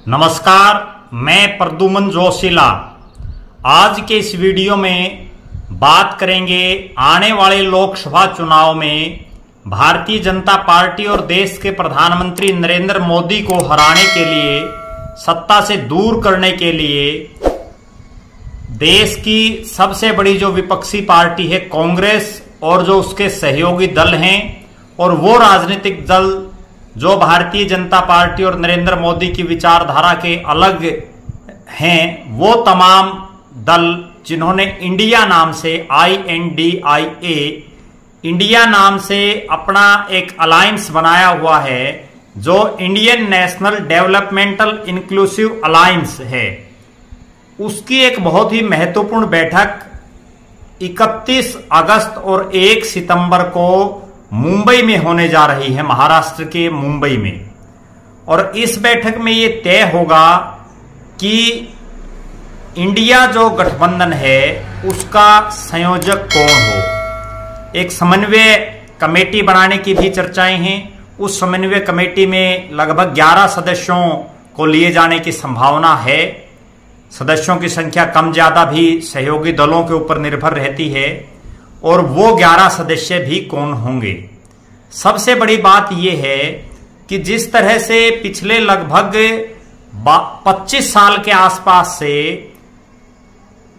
नमस्कार, मैं प्रद्युमन जोशीला। आज के इस वीडियो में बात करेंगे आने वाले लोकसभा चुनाव में भारतीय जनता पार्टी और देश के प्रधानमंत्री नरेंद्र मोदी को हराने के लिए, सत्ता से दूर करने के लिए देश की सबसे बड़ी जो विपक्षी पार्टी है कांग्रेस और जो उसके सहयोगी दल हैं और वो राजनीतिक दल जो भारतीय जनता पार्टी और नरेंद्र मोदी की विचारधारा के अलग हैं, वो तमाम दल जिन्होंने इंडिया नाम से INDIA इंडिया नाम से अपना एक अलायंस बनाया हुआ है, जो Indian national developmental inclusive alliance है, उसकी एक बहुत ही महत्वपूर्ण बैठक 31 अगस्त और 1 सितंबर को मुंबई में होने जा रही है, महाराष्ट्र के मुंबई में। और इस बैठक में ये तय होगा कि इंडिया जो गठबंधन है उसका संयोजक कौन हो। एक समन्वय कमेटी बनाने की भी चर्चाएं हैं। उस समन्वय कमेटी में लगभग 11 सदस्यों को लिए जाने की संभावना है। सदस्यों की संख्या कम ज्यादा भी सहयोगी दलों के ऊपर निर्भर रहती है। और वो 11 सदस्य भी कौन होंगे। सबसे बड़ी बात यह है कि जिस तरह से पिछले लगभग 25 साल के आसपास से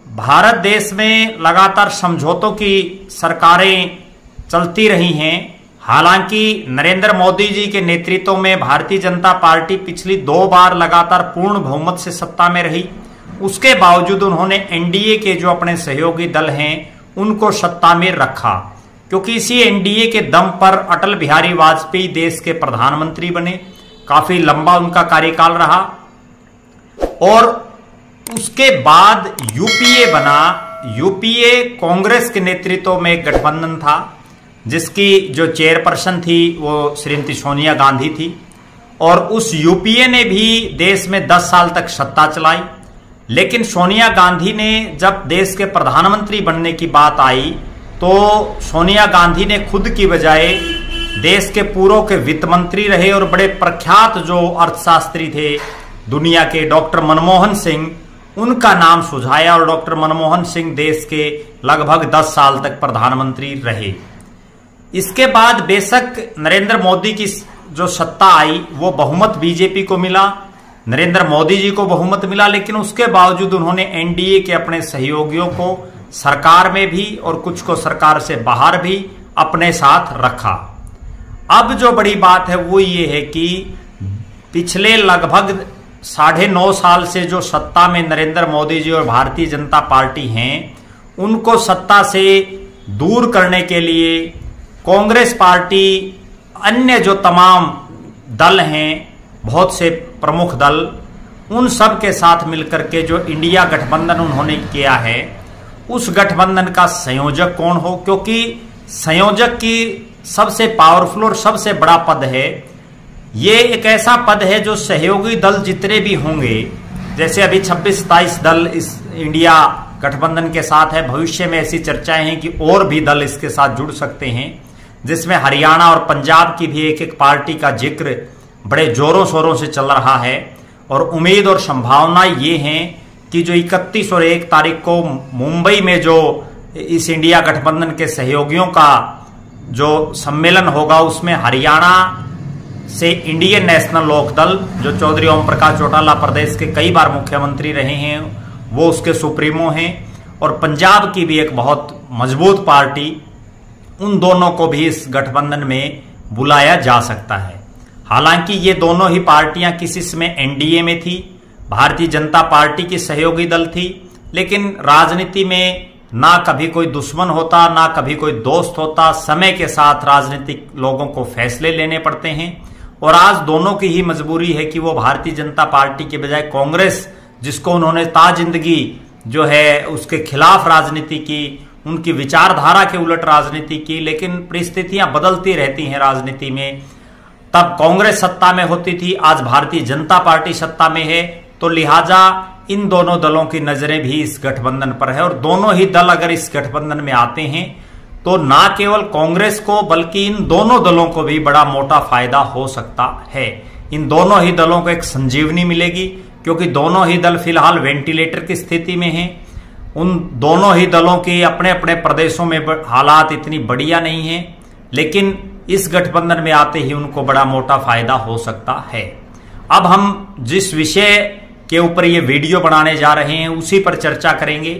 भारत देश में लगातार समझौतों की सरकारें चलती रही हैं, हालांकि नरेंद्र मोदी जी के नेतृत्व में भारतीय जनता पार्टी पिछली 2 बार लगातार पूर्ण बहुमत से सत्ता में रही, उसके बावजूद उन्होंने NDA के जो अपने सहयोगी दल हैं उनको सत्ता में रखा, क्योंकि इसी NDA के दम पर अटल बिहारी वाजपेयी देश के प्रधानमंत्री बने। काफी लंबा उनका कार्यकाल रहा। और उसके बाद UPA बना। UPA कांग्रेस के नेतृत्व में एक गठबंधन था, जिसकी जो चेयरपर्सन थी वो श्रीमती सोनिया गांधी थी। और उस UPA ने भी देश में 10 साल तक सत्ता चलाई। लेकिन सोनिया गांधी ने जब देश के प्रधानमंत्री बनने की बात आई तो सोनिया गांधी ने खुद की बजाय देश के पूर्व के वित्त मंत्री रहे और बड़े प्रख्यात जो अर्थशास्त्री थे दुनिया के, डॉक्टर मनमोहन सिंह, उनका नाम सुझाया। और डॉक्टर मनमोहन सिंह देश के लगभग 10 साल तक प्रधानमंत्री रहे। इसके बाद बेशक नरेंद्र मोदी की जो सत्ता आई वो बहुमत बीजेपी को मिला, नरेंद्र मोदी जी को बहुमत मिला, लेकिन उसके बावजूद उन्होंने NDA के अपने सहयोगियों को सरकार में भी और कुछ को सरकार से बाहर भी अपने साथ रखा। अब जो बड़ी बात है वो ये है कि पिछले लगभग 9.5 साल से जो सत्ता में नरेंद्र मोदी जी और भारतीय जनता पार्टी हैं, उनको सत्ता से दूर करने के लिए कांग्रेस पार्टी, अन्य जो तमाम दल हैं, बहुत से प्रमुख दल, उन सब के साथ मिलकर के जो इंडिया गठबंधन उन्होंने किया है, उस गठबंधन का संयोजक कौन हो। क्योंकि संयोजक की सबसे पावरफुल और सबसे बड़ा पद है, ये एक ऐसा पद है जो सहयोगी दल जितने भी होंगे, जैसे अभी 26-27 दल इस इंडिया गठबंधन के साथ है, भविष्य में ऐसी चर्चाएं हैं कि और भी दल इसके साथ जुड़ सकते हैं, जिसमें हरियाणा और पंजाब की भी एक एक पार्टी का जिक्र बड़े जोरों शोरों से चल रहा है। और उम्मीद और संभावना ये है कि जो 31 और 1 तारीख को मुंबई में जो इस इंडिया गठबंधन के सहयोगियों का जो सम्मेलन होगा, उसमें हरियाणा से इंडियन नेशनल लोकदल, जो चौधरी ओम प्रकाश चौटाला प्रदेश के कई बार मुख्यमंत्री रहे हैं, वो उसके सुप्रीमो हैं। और पंजाब की भी एक बहुत मजबूत पार्टी, उन दोनों को भी इस गठबंधन में बुलाया जा सकता है। हालांकि ये दोनों ही पार्टियां किसी समय NDA में थी, भारतीय जनता पार्टी की सहयोगी दल थी, लेकिन राजनीति में ना कभी कोई दुश्मन होता, ना कभी कोई दोस्त होता। समय के साथ राजनीतिक लोगों को फैसले लेने पड़ते हैं। और आज दोनों की ही मजबूरी है कि वो भारतीय जनता पार्टी के बजाय कांग्रेस, जिसको उन्होंने ताजिंदगी जो है उसके खिलाफ राजनीति की, उनकी विचारधारा के उलट राजनीति की, लेकिन परिस्थितियां बदलती रहती हैं राजनीति में। तब कांग्रेस सत्ता में होती थी, आज भारतीय जनता पार्टी सत्ता में है, तो लिहाजा इन दोनों दलों की नजरें भी इस गठबंधन पर है। और दोनों ही दल अगर इस गठबंधन में आते हैं तो ना केवल कांग्रेस को बल्कि इन दोनों दलों को भी बड़ा मोटा फायदा हो सकता है। इन दोनों ही दलों को एक संजीवनी मिलेगी, क्योंकि दोनों ही दल फिलहाल वेंटिलेटर की स्थिति में हैं। उन दोनों ही दलों के अपने अपने प्रदेशों में हालात इतनी बढ़िया नहीं है, लेकिन इस गठबंधन में आते ही उनको बड़ा मोटा फायदा हो सकता है। अब हम जिस विषय के ऊपर ये वीडियो बनाने जा रहे हैं उसी पर चर्चा करेंगे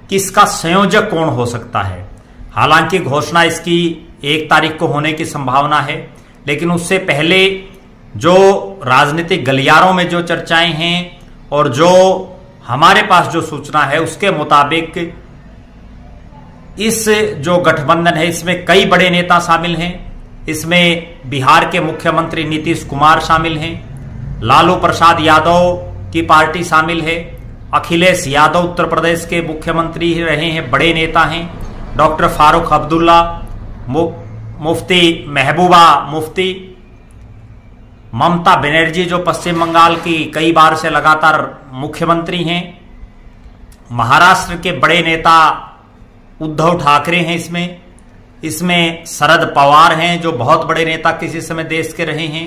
कि इसका संयोजक कौन हो सकता है। हालांकि घोषणा इसकी 1 तारीख को होने की संभावना है, लेकिन उससे पहले जो राजनीतिक गलियारों में जो चर्चाएं हैं और जो हमारे पास जो सूचना है उसके मुताबिक इस जो गठबंधन है इसमें कई बड़े नेता शामिल हैं। इसमें बिहार के मुख्यमंत्री नीतीश कुमार शामिल हैं, लालू प्रसाद यादव की पार्टी शामिल है, अखिलेश यादव उत्तर प्रदेश के मुख्यमंत्री रहे हैं, बड़े नेता हैं, डॉक्टर फारूक अब्दुल्ला, मुफ्ती महबूबा मुफ्ती, ममता बनर्जी जो पश्चिम बंगाल की कई बार से लगातार मुख्यमंत्री हैं, महाराष्ट्र के बड़े नेता उद्धव ठाकरे हैं, इसमें शरद पवार हैं जो बहुत बड़े नेता किसी समय देश के रहे हैं,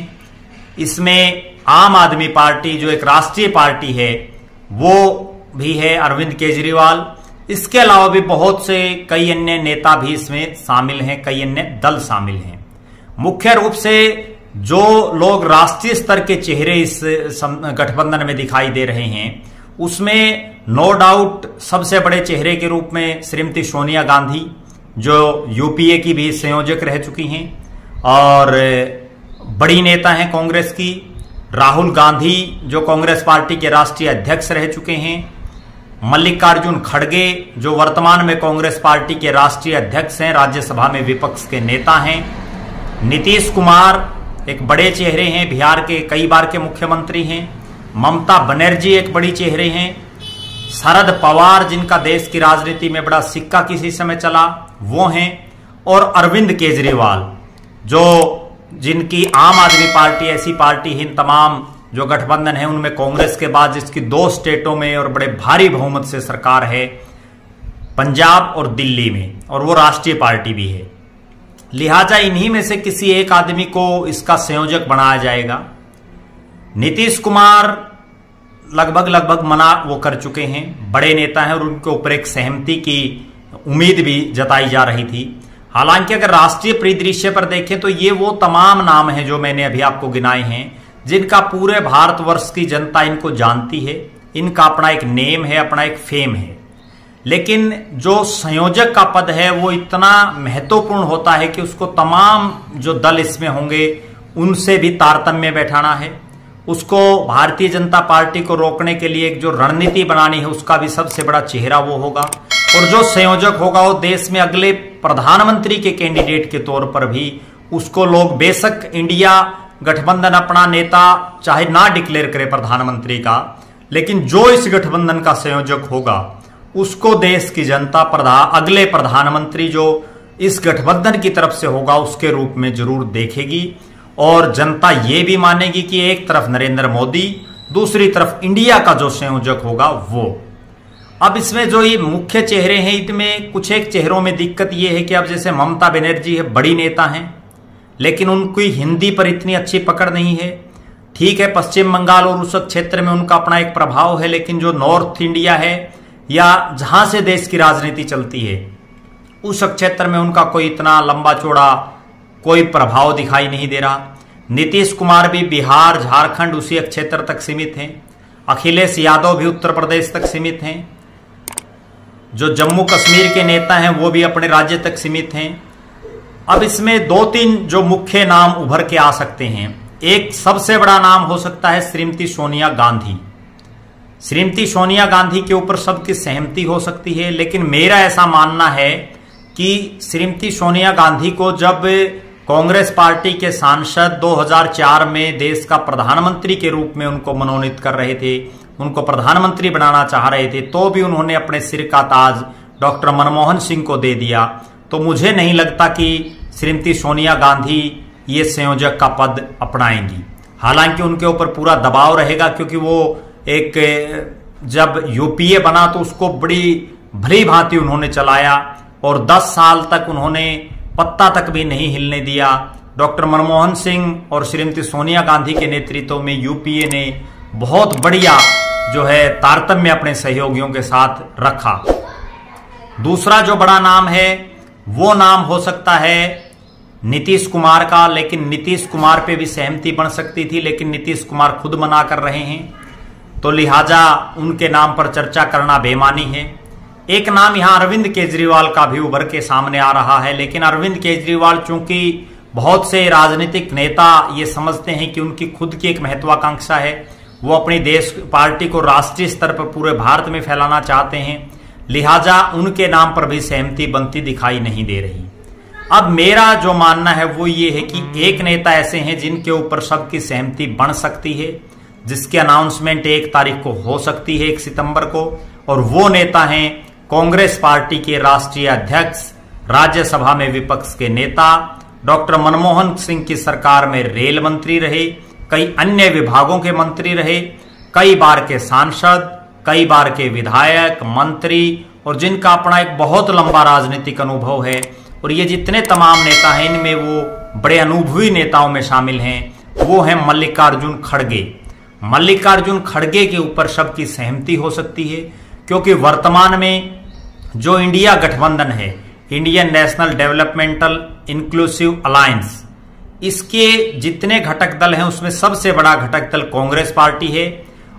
इसमें आम आदमी पार्टी जो एक राष्ट्रीय पार्टी है वो भी है, अरविंद केजरीवाल। इसके अलावा भी बहुत से कई अन्य नेता भी इसमें शामिल हैं, कई अन्य दल शामिल हैं। मुख्य रूप से जो लोग राष्ट्रीय स्तर के चेहरे इस गठबंधन में दिखाई दे रहे हैं उसमें नो डाउट सबसे बड़े चेहरे के रूप में श्रीमती सोनिया गांधी जो यूपीए की भी संयोजक रह चुकी हैं और बड़ी नेता हैं कांग्रेस की, राहुल गांधी जो कांग्रेस पार्टी के राष्ट्रीय अध्यक्ष रह चुके हैं, मल्लिकार्जुन खड़गे जो वर्तमान में कांग्रेस पार्टी के राष्ट्रीय अध्यक्ष हैं, राज्यसभा में विपक्ष के नेता हैं, नीतीश कुमार एक बड़े चेहरे हैं, बिहार के कई बार के मुख्यमंत्री हैं, ममता बनर्जी एक बड़ी चेहरे हैं, शरद पवार जिनका देश की राजनीति में बड़ा सिक्का किसी समय चला वो हैं, और अरविंद केजरीवाल जो जिनकी आम आदमी पार्टी ऐसी पार्टी है, इन तमाम जो गठबंधन है उनमें कांग्रेस के बाद जिसकी 2 स्टेटों में और बड़े भारी बहुमत से सरकार है, पंजाब और दिल्ली में, और वो राष्ट्रीय पार्टी भी है। लिहाजा इन्हीं में से किसी एक आदमी को इसका संयोजक बनाया जाएगा। नीतीश कुमार लगभग मना वो कर चुके हैं, बड़े नेता हैं और उनके ऊपर एक सहमति की उम्मीद भी जताई जा रही थी। हालांकि अगर राष्ट्रीय परिदृश्य पर देखें तो ये वो तमाम नाम हैं जो मैंने अभी आपको गिनाए हैं जिनका पूरे भारतवर्ष की जनता इनको जानती है, इनका अपना एक नेम है, अपना एक फेम है। लेकिन जो संयोजक का पद है वो इतना महत्वपूर्ण होता है कि उसको तमाम जो दल इसमें होंगे उनसे भी तारतम्य बैठाना है, उसको भारतीय जनता पार्टी को रोकने के लिए एक जो रणनीति बनानी है उसका भी सबसे बड़ा चेहरा वो होगा, और जो संयोजक होगा वो देश में अगले प्रधानमंत्री के कैंडिडेट के तौर पर भी उसको लोग, बेशक इंडिया गठबंधन अपना नेता चाहे ना डिक्लेयर करे प्रधानमंत्री का, लेकिन जो इस गठबंधन का संयोजक होगा उसको देश की जनता अगले प्रधानमंत्री जो इस गठबंधन की तरफ से होगा उसके रूप में जरूर देखेगी, और जनता ये भी मानेगी कि एक तरफ नरेंद्र मोदी, दूसरी तरफ इंडिया का जो संयोजक होगा वो। अब इसमें जो ये मुख्य चेहरे हैं इनमें कुछ एक चेहरों में दिक्कत ये है कि अब जैसे ममता बनर्जी है, बड़ी नेता हैं, लेकिन उनकी हिंदी पर इतनी अच्छी पकड़ नहीं है। ठीक है, पश्चिम बंगाल और उस क्षेत्र में उनका अपना एक प्रभाव है, लेकिन जो नॉर्थ इंडिया है या जहां से देश की राजनीति चलती है उस क्षेत्र में उनका कोई इतना लंबा चौड़ा कोई प्रभाव दिखाई नहीं दे रहा। नीतीश कुमार भी बिहार, झारखंड उसी क्षेत्र तक सीमित हैं, अखिलेश यादव भी उत्तर प्रदेश तक सीमित हैं, जो जम्मू कश्मीर के नेता हैं वो भी अपने राज्य तक सीमित हैं। अब इसमें 2-3 जो मुख्य नाम उभर के आ सकते हैं। एक सबसे बड़ा नाम हो सकता है श्रीमती सोनिया गांधी। श्रीमती सोनिया गांधी के ऊपर सबकी सहमति हो सकती है, लेकिन मेरा ऐसा मानना है कि श्रीमती सोनिया गांधी को जब कांग्रेस पार्टी के सांसद 2004 में देश का प्रधानमंत्री के रूप में उनको मनोनीत कर रहे थे, उनको प्रधानमंत्री बनाना चाह रहे थे, तो भी उन्होंने अपने सिर का ताज डॉक्टर मनमोहन सिंह को दे दिया। तो मुझे नहीं लगता कि श्रीमती सोनिया गांधी ये संयोजक का पद अपनाएंगी। हालांकि उनके ऊपर पूरा दबाव रहेगा, क्योंकि वो एक जब यूपीए बना तो उसको बड़ी भली भांति उन्होंने चलाया और 10 साल तक उन्होंने पत्ता तक भी नहीं हिलने दिया डॉक्टर मनमोहन सिंह और श्रीमती सोनिया गांधी के नेतृत्व में यूपीए ने बहुत बढ़िया जो है तारतम्य अपने सहयोगियों के साथ रखा। दूसरा जो बड़ा नाम है वो नाम हो सकता है नीतीश कुमार का, लेकिन नीतीश कुमार पे भी सहमति बन सकती थी, लेकिन नीतीश कुमार खुद मना कर रहे हैं, तो लिहाजा उनके नाम पर चर्चा करना बेमानी है। एक नाम यहां अरविंद केजरीवाल का भी उभर के सामने आ रहा है, लेकिन अरविंद केजरीवाल चूंकि बहुत से राजनीतिक नेता ये समझते हैं कि उनकी खुद की एक महत्वाकांक्षा है, वो अपनी देश पार्टी को राष्ट्रीय स्तर पर पूरे भारत में फैलाना चाहते हैं, लिहाजा उनके नाम पर भी सहमति बनती दिखाई नहीं दे रही। अब मेरा जो मानना है वो ये है कि एक नेता ऐसे हैं जिनके ऊपर सबकी सहमति बन सकती है, जिसकी अनाउंसमेंट 1 तारीख को हो सकती है, 1 सितंबर को, और वो नेता हैं कांग्रेस पार्टी के राष्ट्रीय अध्यक्ष, राज्यसभा में विपक्ष के नेता, डॉक्टर मनमोहन सिंह की सरकार में रेल मंत्री रहे, कई अन्य विभागों के मंत्री रहे, कई बार के सांसद, कई बार के विधायक, मंत्री, और जिनका अपना एक बहुत लंबा राजनीतिक अनुभव है। और ये जितने तमाम नेता हैं इनमें वो बड़े अनुभवी नेताओं में शामिल हैं, वो हैं मल्लिकार्जुन खड़गे। मल्लिकार्जुन खड़गे के ऊपर सबकी सहमति हो सकती है, क्योंकि वर्तमान में जो इंडिया गठबंधन है, Indian national developmental inclusive alliance, इसके जितने घटक दल हैं उसमें सबसे बड़ा घटक दल कांग्रेस पार्टी है,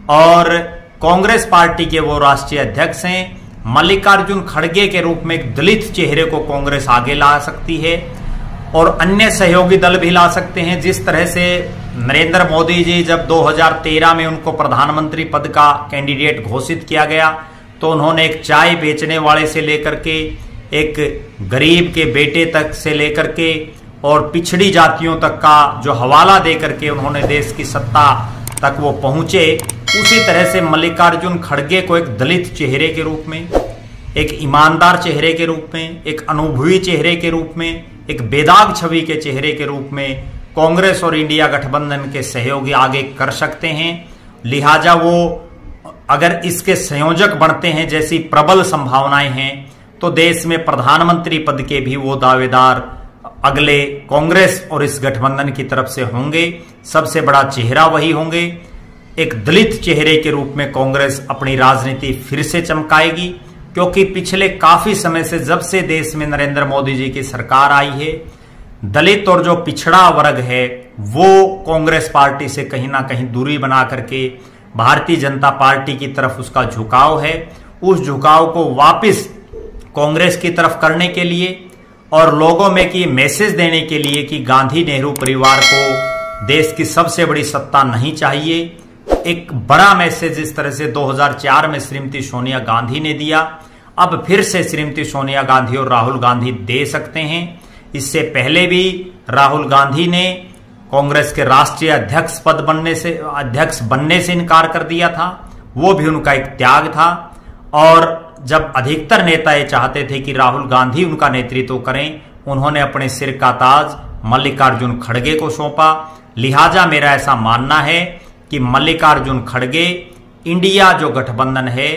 और कांग्रेस पार्टी के वो राष्ट्रीय अध्यक्ष हैं। मल्लिकार्जुन खड़गे के रूप में एक दलित चेहरे को कांग्रेस आगे ला सकती है, और अन्य सहयोगी दल भी ला सकते हैं। जिस तरह से नरेंद्र मोदी जी जब 2013 में उनको प्रधानमंत्री पद का कैंडिडेट घोषित किया गया, तो उन्होंने एक चाय बेचने वाले से लेकर के एक गरीब के बेटे तक से लेकर के और पिछड़ी जातियों तक का जो हवाला दे करके उन्होंने देश की सत्ता तक वो पहुंचे, उसी तरह से मल्लिकार्जुन खड़गे को एक दलित चेहरे के रूप में, एक ईमानदार चेहरे के रूप में, एक अनुभवी चेहरे के रूप में, एक बेदाग छवि के चेहरे के रूप में कांग्रेस और इंडिया गठबंधन के सहयोगी आगे कर सकते हैं। लिहाजा वो अगर इसके संयोजक बनते हैं, जैसी प्रबल संभावनाएं हैं, तो देश में प्रधानमंत्री पद के भी वो दावेदार अगले कांग्रेस और इस गठबंधन की तरफ से होंगे। सबसे बड़ा चेहरा वही होंगे। एक दलित चेहरे के रूप में कांग्रेस अपनी राजनीति फिर से चमकाएगी, क्योंकि पिछले काफी समय से जब से देश में नरेंद्र मोदी जी की सरकार आई है, दलित और जो पिछड़ा वर्ग है वो कांग्रेस पार्टी से कहीं ना कहीं दूरी बना करके भारतीय जनता पार्टी की तरफ उसका झुकाव है। उस झुकाव को वापस कांग्रेस की तरफ करने के लिए और लोगों में की मैसेज देने के लिए कि गांधी नेहरू परिवार को देश की सबसे बड़ी सत्ता नहीं चाहिए, एक बड़ा मैसेज इस तरह से 2004 में श्रीमती सोनिया गांधी ने दिया, अब फिर से श्रीमती सोनिया गांधी और राहुल गांधी दे सकते हैं। इससे पहले भी राहुल गांधी ने कांग्रेस के राष्ट्रीय अध्यक्ष बनने से इनकार कर दिया था, वो भी उनका एक त्याग था। और जब अधिकतर नेता ये चाहते थे कि राहुल गांधी उनका नेतृत्व करें, उन्होंने अपने सिर का ताज मल्लिकार्जुन खड़गे को सौंपा। लिहाजा मेरा ऐसा मानना है कि मल्लिकार्जुन खड़गे इंडिया जो गठबंधन है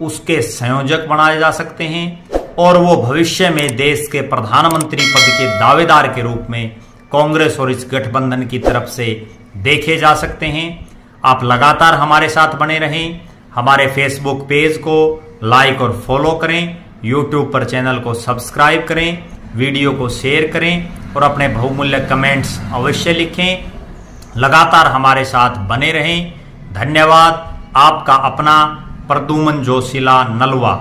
उसके संयोजक बनाए जा सकते हैं, और वो भविष्य में देश के प्रधानमंत्री पद के दावेदार के रूप में कांग्रेस और इस गठबंधन की तरफ से देखे जा सकते हैं। आप लगातार हमारे साथ बने रहें, हमारे फेसबुक पेज को लाइक और फॉलो करें, यूट्यूब पर चैनल को सब्सक्राइब करें, वीडियो को शेयर करें और अपने बहुमूल्य कमेंट्स अवश्य लिखें। लगातार हमारे साथ बने रहें। धन्यवाद। आपका अपना प्रद्युमन जोशीला नलवा।